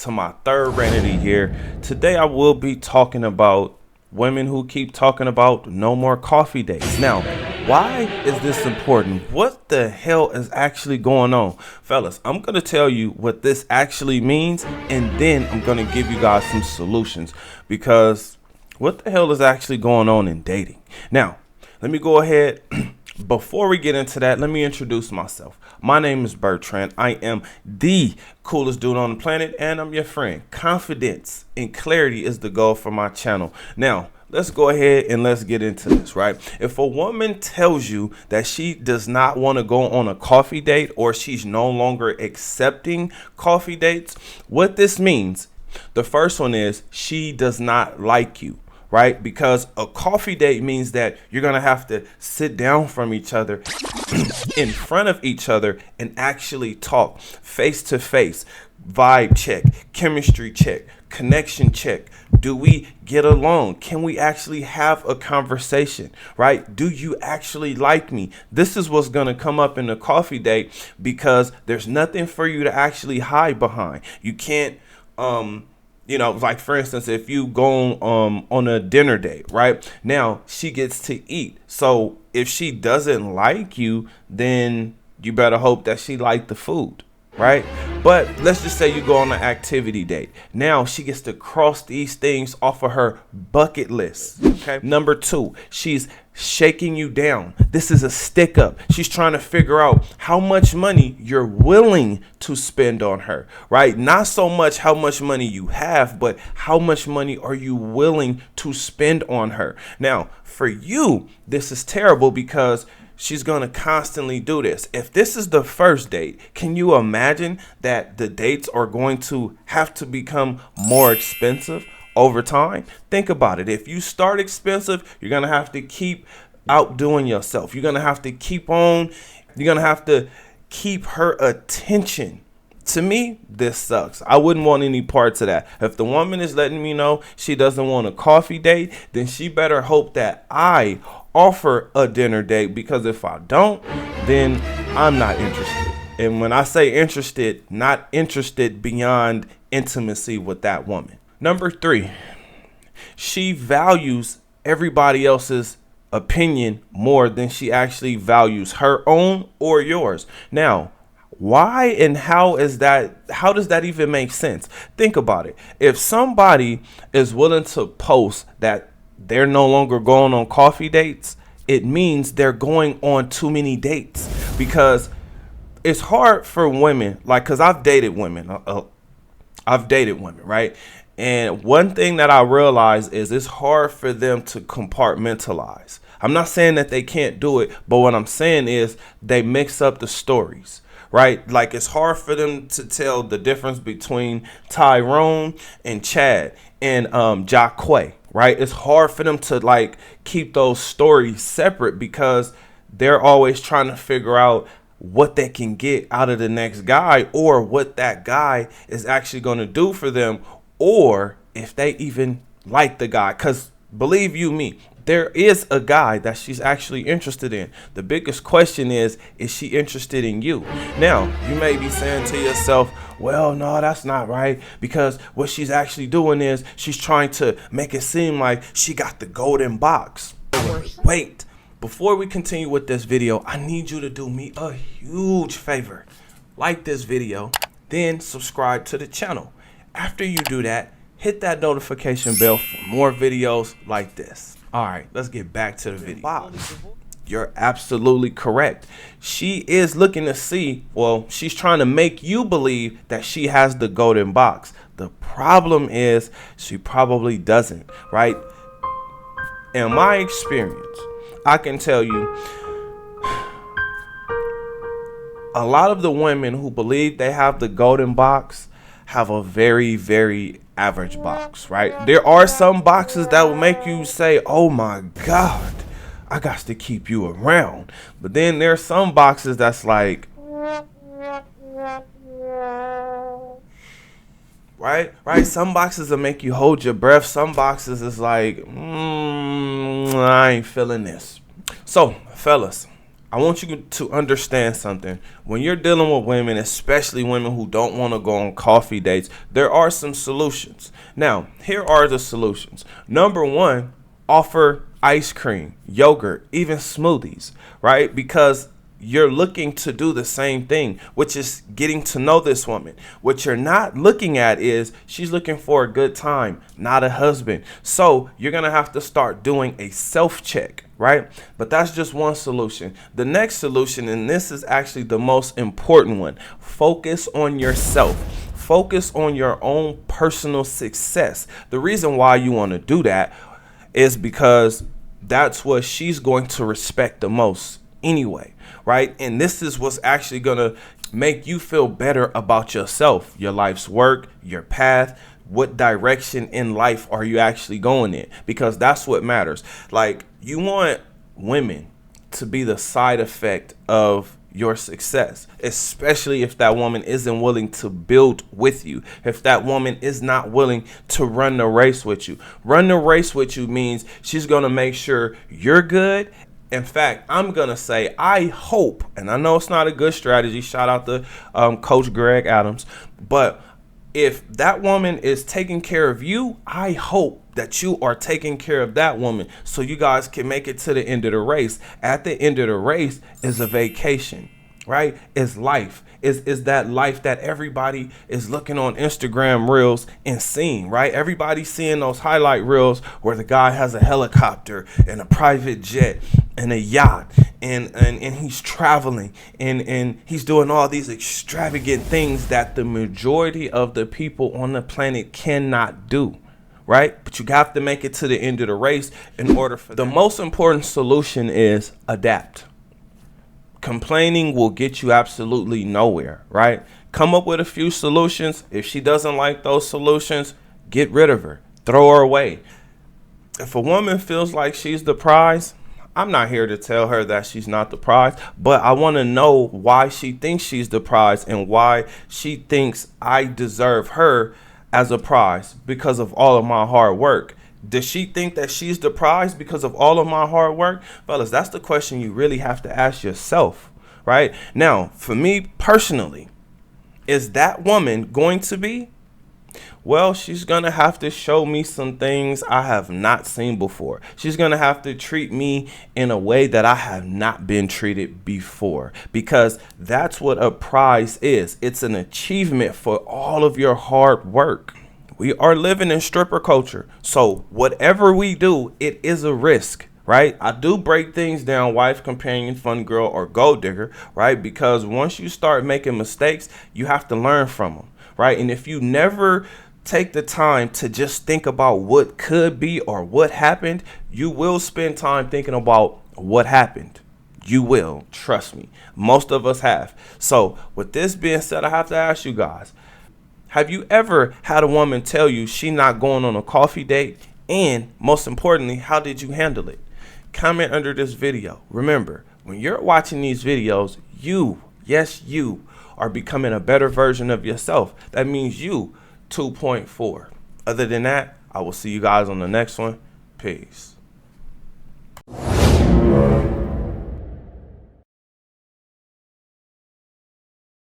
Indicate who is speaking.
Speaker 1: to my third Ranity here. Today I will be talking about women who keep talking about no more coffee dates. Now, why is this important? What the hell is actually going on? Fellas, I'm going to tell you what this actually means, and then I'm going to give you guys some solutions, because what the hell is actually going on in dating? Now, let me go ahead. Before we get into that, let me introduce myself. My name is Bertrand. I am the coolest dude on the planet, and I'm your friend. Confidence and clarity is the goal for my channel. Now, let's go ahead and let's get into this, right? If a woman tells you that she does not want to go on a coffee date, or she's no longer accepting coffee dates, what this means, the first one is she does not like you. Right? Because a coffee date means that you're going to have to sit down from each other in front of each other and actually talk face to face, vibe check, chemistry check, connection check. Do we get along? Can we actually have a conversation? Right? Do you actually like me? This is what's going to come up in a coffee date, because there's nothing for you to actually hide behind. You can't, like, for instance, if you go on a dinner date, right? Now she gets to eat. So if she doesn't like you, then you better hope that she liked the food, right? But let's just say you go on an activity date. Now she gets to cross these things off of her bucket list. Okay. Number 2, she's shaking you down. This is a stick up. She's trying to figure out how much money you're willing to spend on her, right? Not so much how much money you have, but how much money are you willing to spend on her? Now, for you, this is terrible, because she's going to constantly do this. If this is the first date, can you imagine that the dates are going to have to become more expensive over time? Think about it. If you start expensive, you're going to have to keep outdoing yourself. You're going to have to keep on. You're going to have to keep her attention. To me, this sucks. I wouldn't want any parts of that. If the woman is letting me know she doesn't want a coffee date, then she better hope that I offer a dinner date, because if I don't, then I'm not interested. And when I say interested, not interested beyond intimacy with that woman. Number 3, she values everybody else's opinion more than she actually values her own or yours. Now, why and how does that even make sense? Think about it. If somebody is willing to post that they're no longer going on coffee dates, it means they're going on too many dates. Because it's hard for women, like, because I've dated women, right? And one thing that I realize is it's hard for them to compartmentalize. I'm not saying that they can't do it, but what I'm saying is they mix up the stories. Right? Like, it's hard for them to tell the difference between Tyrone and Chad and Jacquay. Right? It's hard for them to, like, keep those stories separate, because they're always trying to figure out what they can get out of the next guy, or what that guy is actually going to do for them, or if they even like the guy. Because believe you me, there is a guy that she's actually interested in. The biggest question is she interested in you? Now, you may be saying to yourself, well, no, that's not right, because what she's actually doing is she's trying to make it seem like she got the golden box. Wait, before we continue with this video, I need you to do me a huge favor. Like this video, then subscribe to the channel. After you do that, hit that notification bell for more videos like this. All right, let's get back to the video. You're absolutely correct. She is looking to see, well, she's trying to make you believe that she has the golden box. The problem is she probably doesn't, right? In my experience, I can tell you, a lot of the women who believe they have the golden box have a very, very average box, right? There are some boxes that will make you say, oh my God, I got to keep you around. But then there's some boxes that's like, right? Some boxes will make you hold your breath. Some boxes is like, I ain't feeling this. So, fellas, I want you to understand something. When you're dealing with women, especially women who don't want to go on coffee dates, there are some solutions. Now, here are the solutions. Number one, offer ice cream, yogurt, even smoothies, right? Because you're looking to do the same thing, which is getting to know this woman. What you're not looking at is she's looking for a good time, not a husband. So you're going to have to start doing a self-check, right? But that's just one solution. The next solution, and this is actually the most important one, focus on yourself. Focus on your own personal success. The reason why you want to do that is because that's what she's going to respect the most anyway, right? And this is what's actually going to make you feel better about yourself, your life's work, your path. What direction in life are you actually going in? Because that's what matters. Like, you want women to be the side effect of your success, especially if that woman isn't willing to build with you, if that woman is not willing to run the race with you. Run the race with you means she's going to make sure you're good. In fact, I'm going to say, I hope, and I know it's not a good strategy, shout out to Coach Greg Adams, but if that woman is taking care of you, I hope that you are taking care of that woman so you guys can make it to the end of the race. At the end of the race is a vacation, right? It's life. Is that life that everybody is looking on Instagram reels and seeing, right? Everybody's seeing those highlight reels where the guy has a helicopter and a private jet and a yacht and he's traveling and he's doing all these extravagant things that the majority of the people on the planet cannot do, right? But you have to make it to the end of the race in order for the most important solution is adapt. Complaining will get you absolutely nowhere, right? Come up with a few solutions. If she doesn't like those solutions, get rid of her. Throw her away. If a woman feels like she's the prize, I'm not here to tell her that she's not the prize, but I want to know why she thinks she's the prize and why she thinks I deserve her as a prize because of all of my hard work. Does she think that she's the prize because of all of my hard work? Fellas, that's the question you really have to ask yourself, right? Now, for me personally, is that woman going to be? Well, she's going to have to show me some things I have not seen before. She's going to have to treat me in a way that I have not been treated before, because that's what a prize is. It's an achievement for all of your hard work. We are living in stripper culture. So whatever we do, it is a risk, right? I do break things down: wife, companion, fun girl, or gold digger, right? Because once you start making mistakes, you have to learn from them, right? And if you never take the time to just think about what could be or what happened, you will spend time thinking about what happened. You will, trust me. Most of us have. So with this being said, I have to ask you guys, have you ever had a woman tell you she's not going on a coffee date? And most importantly, how did you handle it? Comment under this video. Remember, when you're watching these videos, you, yes, you are becoming a better version of yourself. That means you 2.4. Other than that, I will see you guys on the next one. Peace.